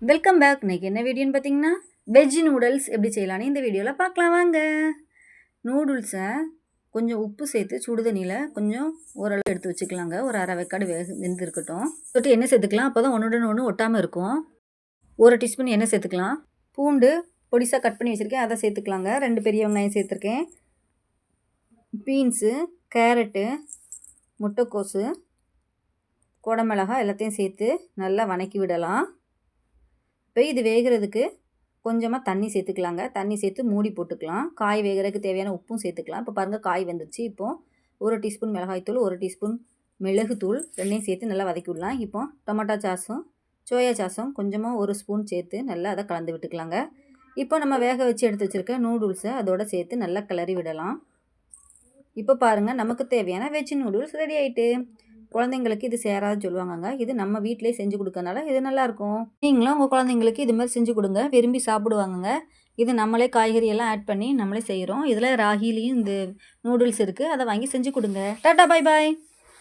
Welcome back. இன்னைக்கு என்ன வீடியோன்னு பார்த்தீங்கன்னா, வெஜ் நூடுல்ஸ் எப்படி செய்யலான்னு இந்த வீடியோவில் பார்க்கலாம் வாங்க. நூடுல்ஸை கொஞ்சம் உப்பு சேர்த்து சுடு தண்ணியில் கொஞ்சம் ஓரளவு எடுத்து வச்சுக்கலாங்க. ஒரு அரை வேக்காடு வெந்து இருக்கட்டும். தொட்டு எண்ணெய் சேர்த்துக்கலாம். அப்போ தான் ஒன்றுடன் ஒன்று ஒட்டாமல் இருக்கும். 1 டீஸ்பூன் எண்ணெய் சேர்த்துக்கலாம். பூண்டு பொடிசாக கட் பண்ணி வச்சுருக்கேன், அதை சேர்த்துக்கலாங்க. 2 பெரிய வெங்காயம் சேர்த்துருக்கேன். பீன்ஸு, கேரட்டு, முட்டைக்கோசு, குடமிளகாய் எல்லாத்தையும் சேர்த்து நல்லா வதக்கி விடலாம். இப்போ இது வேகிறதுக்கு கொஞ்சமாக தண்ணி சேர்த்துக்கலாங்க. தண்ணி சேர்த்து மூடி போட்டுக்கலாம். காய் வேகிறதுக்கு தேவையான உப்பும் சேர்த்துக்கலாம். இப்போ பாருங்கள், காய் வெந்துருச்சு. இப்போது 1 டீஸ்பூன் மிளகாய்த்தூள், 1 டீஸ்பூன் மிளகுத்தூள் ரெண்டையும் சேர்த்து நல்லா வதக்கி விடலாம். இப்போ டொமேட்டோ சாஸும் சோயா சாஸும் கொஞ்சமாக 1 ஸ்பூன் சேர்த்து நல்லா அதை கலந்து விட்டுக்கலாங்க. இப்போ நம்ம வேக வச்சு எடுத்து வச்சுருக்க நூடுல்ஸை அதோடு சேர்த்து நல்லா கிளறி விடலாம். இப்போ பாருங்கள், நமக்கு தேவையான வெஜ் நூடுல்ஸ் ரெடி ஆகிட்டு. குழந்தைங்களுக்கு இது சேராது சொல்லுவாங்கங்க. இது நம்ம வீட்டிலே செஞ்சு கொடுக்கறனால இது நல்லாயிருக்கும். நீங்களும் உங்கள் குழந்தைங்களுக்கு இது மாதிரி செஞ்சு கொடுங்க, விரும்பி சாப்பிடுவாங்கங்க. இது நம்மளே காய்கறி எல்லாம் ஆட் பண்ணி நம்மளே செய்கிறோம். இதில் ராகிலையும் இந்த நூடுல்ஸ் இருக்குது, அதை வாங்கி செஞ்சு கொடுங்க. டாட்டா, பாய் பாய்.